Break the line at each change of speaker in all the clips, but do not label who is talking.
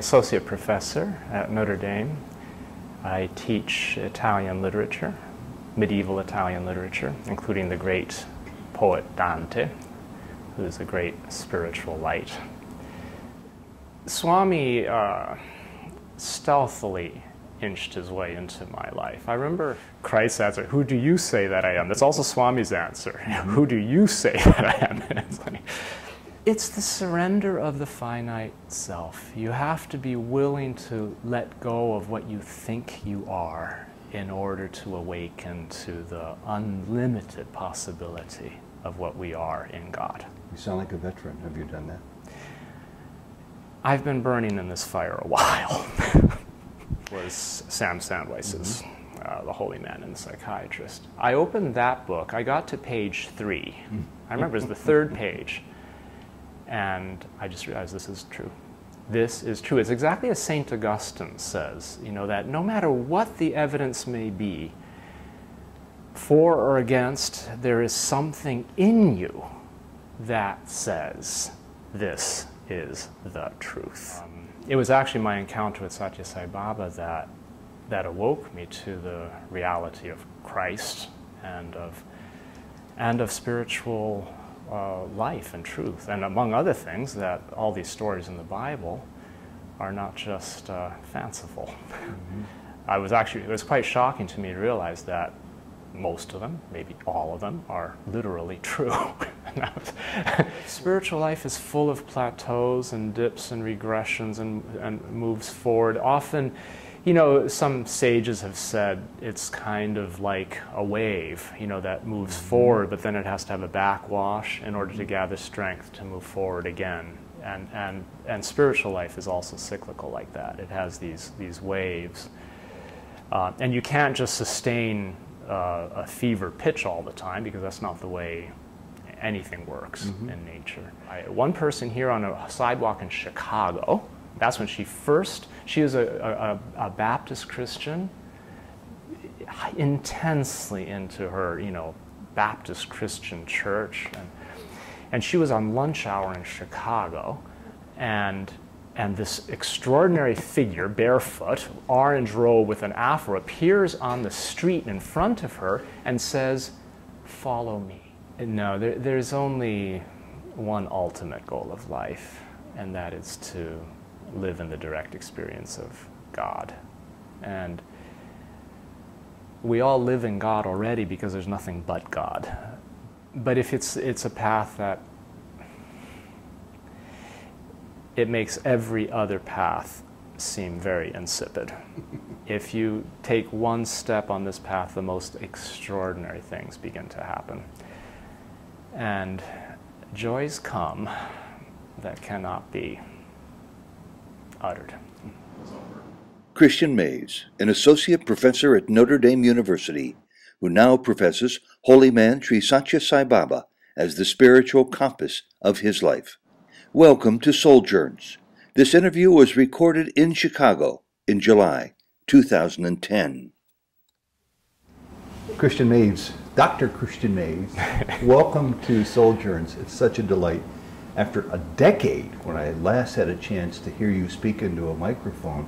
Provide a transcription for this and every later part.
associate professor at Notre Dame. I teach Italian literature, medieval Italian literature, including the great poet Dante, who is a great spiritual light. Swami stealthily inched his way into my life. I remember Christ's answer, "Who do you say that I am?" That's also Swami's answer. "Who do you say that I am?" It's the surrender of the finite self. You have to be willing to let go of what you think you are in order to awaken to the unlimited possibility of what we are in God.
You sound like a veteran. Have you done that?
I've been burning in this fire a while. Was Sam Sandweiss's The Holy Man and the Psychiatrist. I opened that book. I got to page 3. I remember it was the 3rd page. And I just realized this is true. This is true. It's exactly as St. Augustine says, you know, that no matter what the evidence may be, for or against, there is something in you that says this is the truth. It was actually my encounter with Sathya Sai Baba that awoke me to the reality of Christ and of spiritual life and truth, and among other things, that all these stories in the Bible are not just fanciful. It was quite shocking to me to realize that most of them, maybe all of them, are literally true. Spiritual life is full of plateaus and dips and regressions and moves forward. Often, you know, some sages have said it's kind of like a wave, you know, that moves forward, but then it has to have a backwash in order to gather strength to move forward again. And spiritual life is also cyclical like that. It has these waves. And you can't just sustain a fever pitch all the time, because that's not the way anything works in nature. One person here on a sidewalk in Chicago, that's when she was a Baptist Christian, intensely into her, you know, Baptist Christian church. And she was on lunch hour in Chicago, and this extraordinary figure, barefoot, orange robe with an afro, appears on the street in front of her and says, "Follow me." And no, there's only one ultimate goal of life, and that is to live in the direct experience of God. And we all live in God already because there's nothing but God. But if it's a path that it makes every other path seem very insipid. If you take one step on this path, the most extraordinary things begin to happen. And joys come that cannot be uttered.
Christian Mays, an associate professor at Notre Dame University, who now professes Holy Man Sri Sathya Sai Baba as the spiritual compass of his life. Welcome to Souljourns. This interview was recorded in Chicago in July 2010.
Christian Mays, Dr. Christian Mays, welcome to Souljourns. It's such a delight. After a decade, when I last had a chance to hear you speak into a microphone,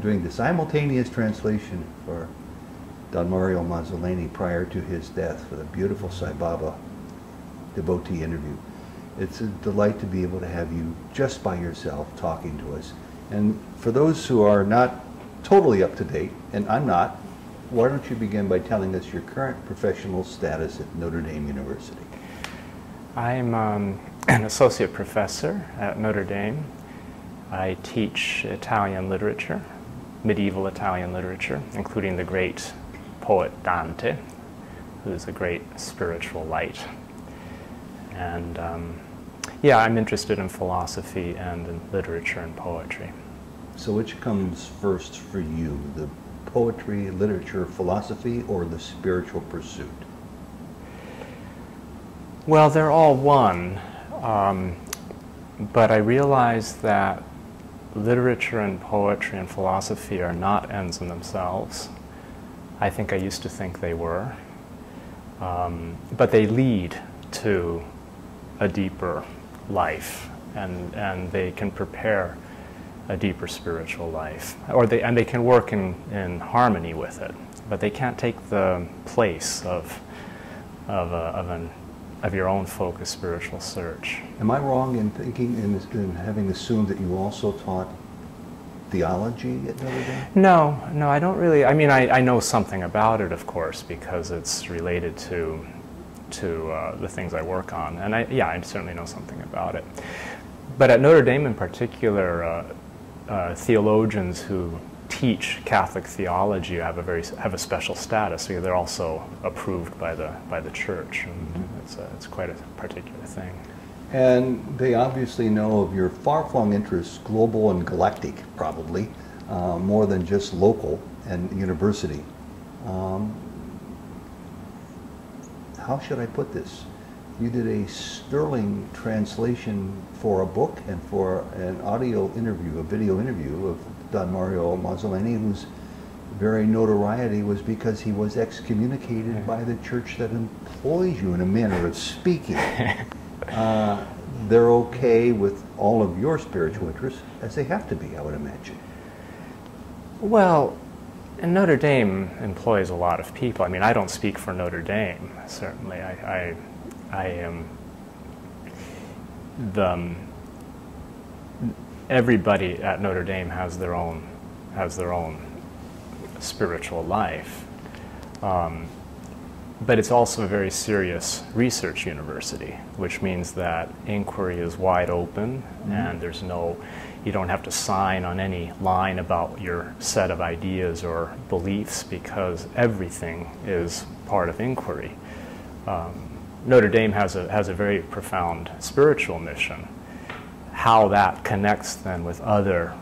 doing the simultaneous translation for Don Mario Mazzoleni prior to his death for the beautiful Sai Baba devotee interview. It's a delight to be able to have you just by yourself talking to us. And for those who are not totally up to date, and I'm not, why don't you begin by telling us your current professional status at Notre Dame University?
I'm an associate professor at Notre Dame. I teach Italian literature, medieval Italian literature, including the great poet Dante, who is a great spiritual light. And yeah, I'm interested in philosophy and in literature and poetry.
So which comes first for you, the poetry, literature, philosophy, or the spiritual pursuit?
Well, they're all one, but I realize that literature and poetry and philosophy are not ends in themselves. I think I used to think they were, but they lead to a deeper life, and they can prepare a deeper spiritual life, and they can work in harmony with it, but they can't take the place of your own focused spiritual search.
Am I wrong in thinking, in having assumed that you also taught theology at Notre Dame?
No, I don't really. I mean, I know something about it, of course, because it's related to the things I work on, and I certainly know something about it. But at Notre Dame in particular, theologians who teach Catholic theology have a special status. They're also approved by the church, and it's quite a particular thing.
And they obviously know of your far-flung interests, global and galactic, probably, more than just local and university. How should I put this? You did a sterling translation for a book and for an audio interview, a video interview of Don Mario Mazzoleni, whose very notoriety was because he was excommunicated by the church that employs you, in a manner of speaking. They're okay with all of your spiritual interests, as they have to be, I would imagine.
Well, and Notre Dame employs a lot of people. I mean, I don't speak for Notre Dame, certainly. I am everybody at Notre Dame has their own spiritual life, but it's also a very serious research university, which means that inquiry is wide open, and you don't have to sign on any line about your set of ideas or beliefs, because everything is part of inquiry. Notre Dame has a very profound spiritual mission. How that connects then with other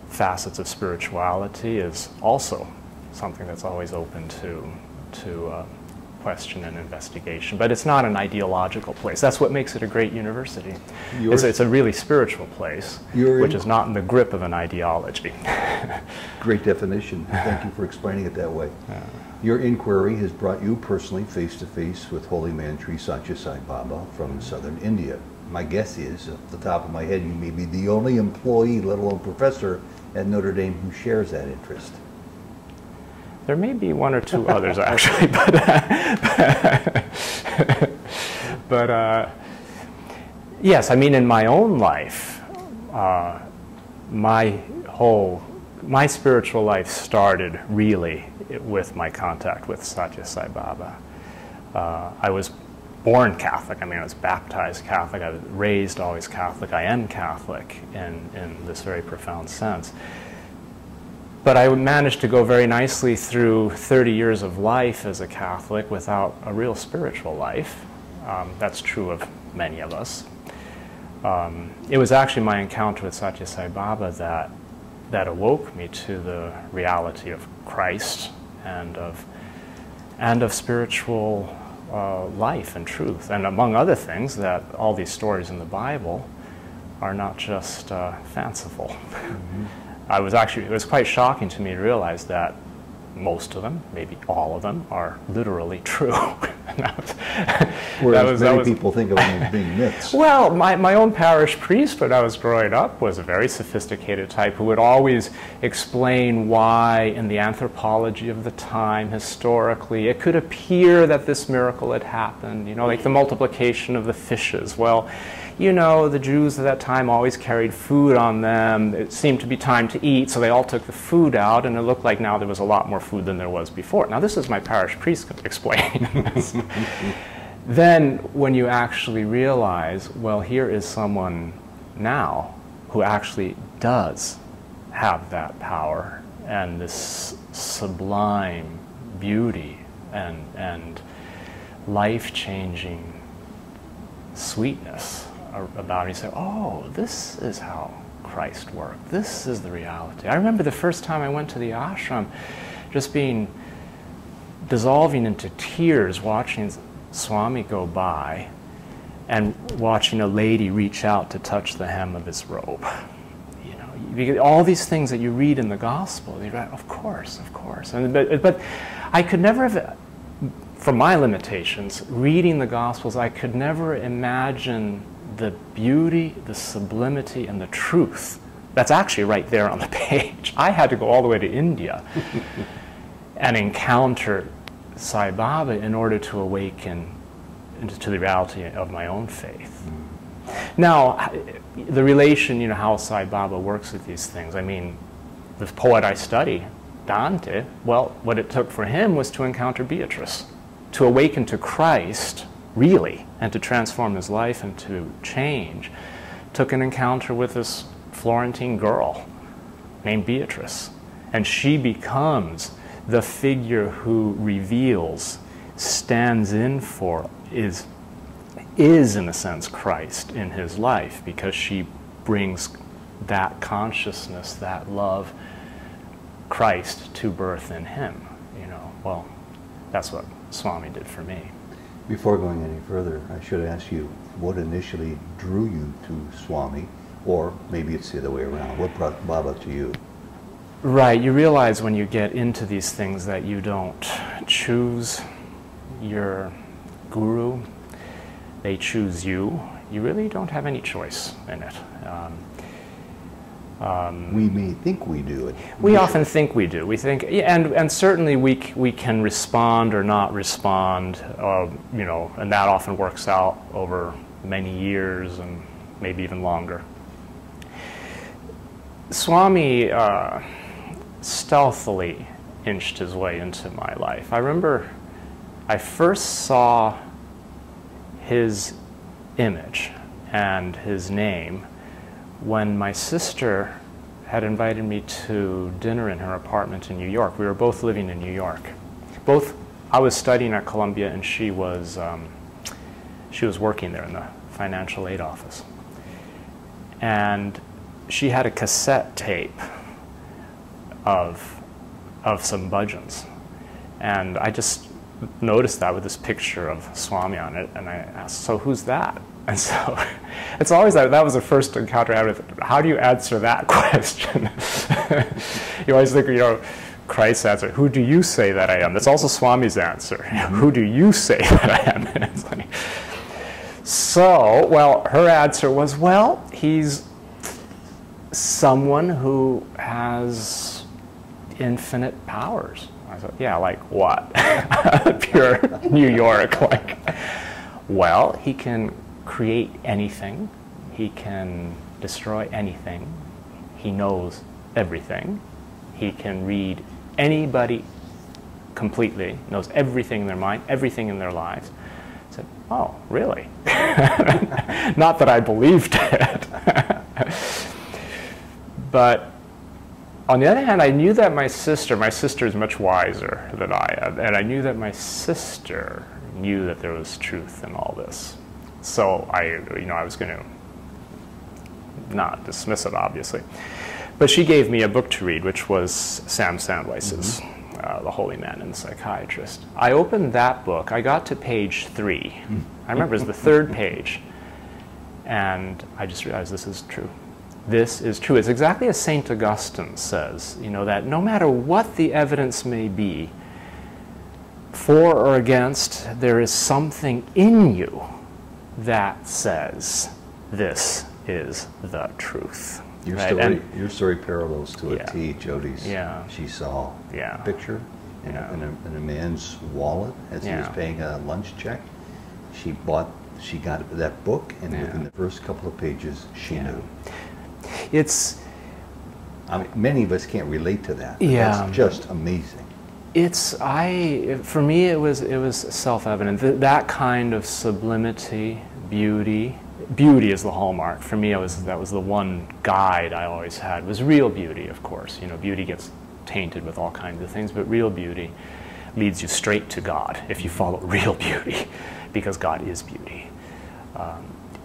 facets of spirituality is also something that's always open to question and investigation. But it's not an ideological place. That's what makes it a great university. It's a really spiritual place, which is not in the grip of an ideology.
Great definition. Thank you for explaining it that way. Your inquiry has brought you personally face-to-face with holy man Sri Sathya Sai Baba from southern India. My guess is, off the top of my head, you may be the only employee, let alone professor, at Notre Dame who shares that interest.
There may be one or two others, actually, but yes, I mean, in my own life, my spiritual life started really with my contact with Sathya Sai Baba. I was born Catholic. I mean, I was baptized Catholic. I was raised always Catholic. I am Catholic in this very profound sense. But I managed to go very nicely through 30 years of life as a Catholic without a real spiritual life. That's true of many of us. It was actually my encounter with Sathya Sai Baba that awoke me to the reality of Christ and of spiritual life and truth, and among other things, that all these stories in the Bible are not just fanciful. Mm-hmm. It was quite shocking to me to realize that most of them, maybe all of them, are literally true.
Whereas many people think of them as being myths.
Well, my own parish priest when I was growing up was a very sophisticated type who would always explain why in the anthropology of the time, historically, it could appear that this miracle had happened, like the multiplication of the fishes. Well, the Jews at that time always carried food on them. It seemed to be time to eat, so they all took the food out, and it looked like now there was a lot more food than there was before. Now, this is my parish priest explaining this. Then, when you actually realize, well, here is someone now who actually does have that power and this sublime beauty and life-changing sweetness about it. You say, oh, this is how Christ worked. This is the reality. I remember the first time I went to the ashram, just dissolving into tears, watching Swami go by and watching a lady reach out to touch the hem of his robe. All these things that you read in the gospel, you're like, of course. But I could never have, from my limitations, reading the gospels, I could never imagine the beauty, the sublimity, and the truth that's actually right there on the page. I had to go all the way to India and encounter Sai Baba in order to awaken to the reality of my own faith. Now, the relation, how Sai Baba works with these things. I mean, the poet I study, Dante, well, what it took for him was to encounter Beatrice, to awaken to Christ, really, and to transform his life and to change. Took an encounter with this Florentine girl named Beatrice, and she becomes the figure who reveals, stands in for, is in a sense Christ in his life, because she brings that consciousness, that love, Christ to birth in him. Well, that's what Swami did for me.
Before going any further, I should ask you, what initially drew you to Swami, or maybe it's the other way around. What brought Baba to you?
Right, you realize when you get into these things that you don't choose your guru, they choose you. You really don't have any choice in it.
We may think we do it.
We often think we do. We think, and certainly we can respond or not respond, and that often works out over many years and maybe even longer. Swami stealthily inched his way into my life. I remember I first saw his image and his name when my sister had invited me to dinner in her apartment in New York. We were both living in New York. I was studying at Columbia, and she was working there in the financial aid office. And she had a cassette tape of some bhajans. And I just noticed that with this picture of Swami on it, and I asked, so who's that? And so it's always that was the first encounter I had with, how do you answer that question? You always think, Christ's answer, who do you say that I am? That's also Swami's answer. Who do you say that I am? And it's like, so, well, her answer was, well, he's someone who has infinite powers. I thought, yeah, like what? Pure New York, like, well, he can create anything. He can destroy anything. He knows everything. He can read anybody completely, knows everything in their mind, everything in their lives. I said, oh, really? Not that I believed it. But on the other hand, I knew that my sister is much wiser than I am, and I knew that my sister knew that there was truth in all this. So I was going to not dismiss it, obviously. But she gave me a book to read, which was Sam Sandweiss's The Holy Man and the Psychiatrist. I opened that book. I got to page 3. I remember it was the third page. And I just realized this is true. This is true. It's exactly as St. Augustine says, that no matter what the evidence may be, for or against, there is something in you that says this is the truth.
Your story parallels to a T, Jody's.
Yeah.
She saw a picture in a man's wallet as he was paying a lunch check. She got that book, and within the first couple of pages, she knew. Many of us can't relate to that. That's just amazing.
For me, it was self-evident. That kind of sublimity, beauty is the hallmark. For me, that was the one guide I always had, was real beauty, of course. Beauty gets tainted with all kinds of things, but real beauty leads you straight to God if you follow real beauty, because God is beauty.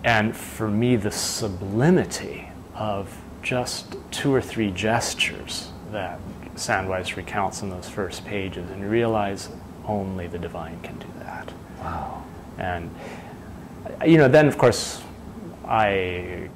And for me, the sublimity of just 2 or 3 gestures that Sandweiss recounts in those first pages, and you realize only the divine can do that.
Wow.
And then of course I